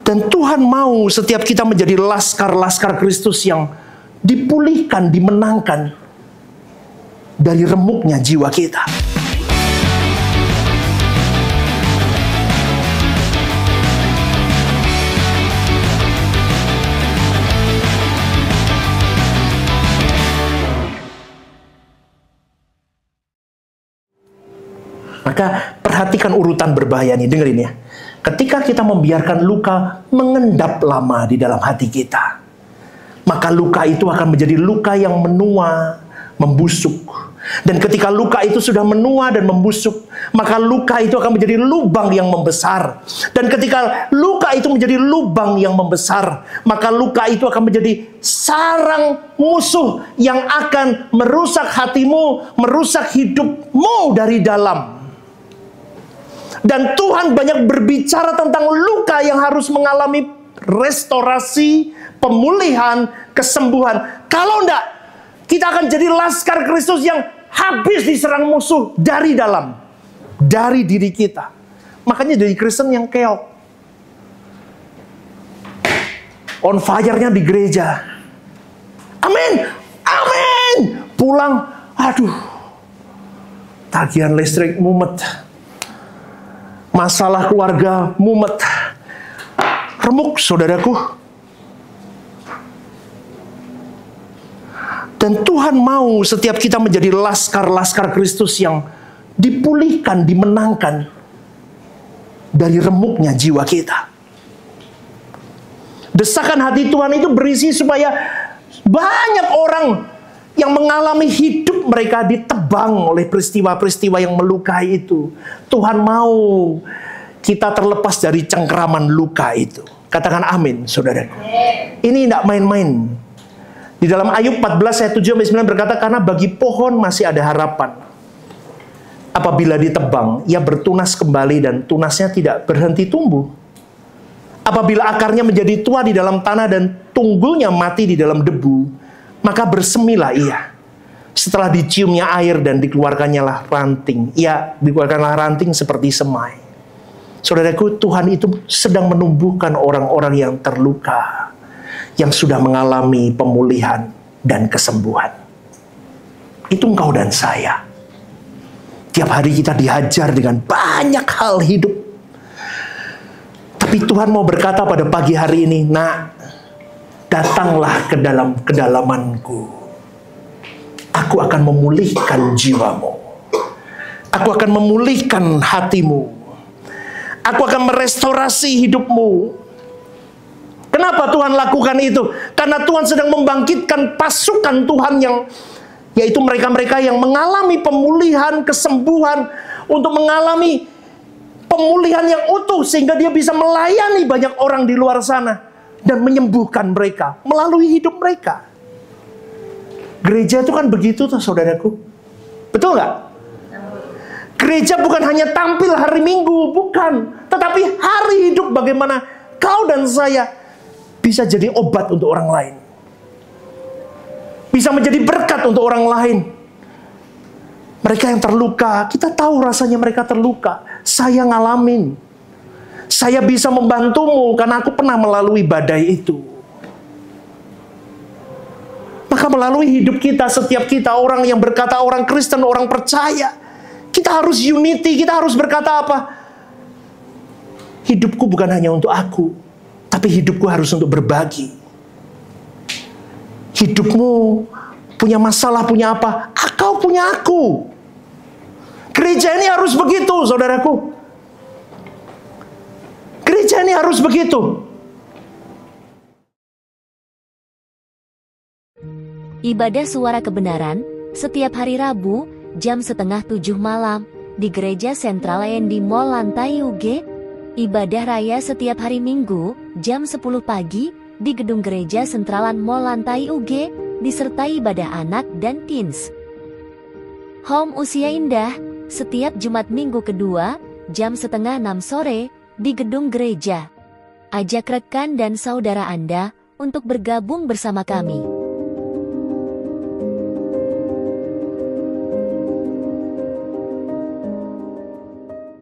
Dan Tuhan mau setiap kita menjadi laskar-laskar Kristus yang dipulihkan, dimenangkan dari remuknya jiwa kita. Maka perhatikan urutan berbahaya ini, dengerin ya. Ketika kita membiarkan luka mengendap lama di dalam hati kita, maka luka itu akan menjadi luka yang menua, membusuk. Dan ketika luka itu sudah menua dan membusuk, maka luka itu akan menjadi lubang yang membesar. Dan ketika luka itu menjadi lubang yang membesar, maka luka itu akan menjadi sarang musuh yang akan merusak hatimu, merusak hidupmu dari dalam. Dan Tuhan banyak berbicara tentang luka yang harus mengalami restorasi, pemulihan, kesembuhan. Kalau enggak, kita akan jadi laskar Kristus yang habis diserang musuh dari dalam, dari diri kita. Makanya jadi Kristen yang keok, on fire-nya di gereja. Amin, amin. Pulang, aduh, tagihan listrik mumet, masalah keluarga mumet, remuk saudaraku. Dan Tuhan mau setiap kita menjadi laskar-laskar Kristus yang dipulihkan, dimenangkan dari remuknya jiwa kita. Desakan hati Tuhan itu berisi supaya banyak orang yang mengalami hidup mereka ditebang oleh peristiwa-peristiwa yang melukai itu. Tuhan mau kita terlepas dari cengkeraman luka itu. Katakan amin, saudara. Ini tidak main-main. Di dalam Ayub 14 ayat 7-9 berkata, karena bagi pohon masih ada harapan. Apabila ditebang, ia bertunas kembali dan tunasnya tidak berhenti tumbuh. Apabila akarnya menjadi tua di dalam tanah dan tunggulnya mati di dalam debu, maka bersemilah ia. Setelah diciumnya air dan dikeluarkannya lah ranting. Ia dikeluarkanlah ranting seperti semai. Saudaraku, Tuhan itu sedang menumbuhkan orang-orang yang terluka, yang sudah mengalami pemulihan dan kesembuhan. Itu engkau dan saya. Tiap hari kita dihajar dengan banyak hal hidup. Tapi Tuhan mau berkata pada pagi hari ini, nak, datanglah ke dalam kedalamanku. Aku akan memulihkan jiwamu. Aku akan memulihkan hatimu. Aku akan merestorasi hidupmu. Kenapa Tuhan lakukan itu? Karena Tuhan sedang membangkitkan pasukan Tuhan yang, yaitu mereka-mereka yang mengalami pemulihan, kesembuhan, untuk mengalami pemulihan yang utuh, sehingga dia bisa melayani banyak orang di luar sana dan menyembuhkan mereka melalui hidup mereka. Gereja itu kan begitu tuh saudaraku. Betul nggak? Gereja bukan hanya tampil hari Minggu, bukan. Tetapi hari hidup bagaimana kau dan saya bisa jadi obat untuk orang lain. Bisa menjadi berkat untuk orang lain. Mereka yang terluka, kita tahu rasanya mereka terluka. Saya ngalamin. Saya bisa membantumu karena aku pernah melalui badai itu. Maka melalui hidup kita, setiap kita, orang yang berkata orang Kristen, orang percaya, kita harus unity, kita harus berkata apa? Hidupku bukan hanya untuk aku, tapi hidupku harus untuk berbagi. Hidupmu punya masalah, punya apa? Kau punya aku. Gereja ini harus begitu, saudaraku. Gereja ini harus begitu. Ibadah Suara Kebenaran setiap hari Rabu jam 6:30 malam di Gereja Sentral di Mall Lantai UG. Ibadah Raya setiap hari Minggu jam 10 pagi di Gedung Gereja Sentralan Mall Lantai UG, disertai ibadah anak dan teens. Home Usia Indah setiap Jumat Minggu kedua jam 5:30 sore di Gedung Gereja. Ajak rekan dan saudara Anda untuk bergabung bersama kami.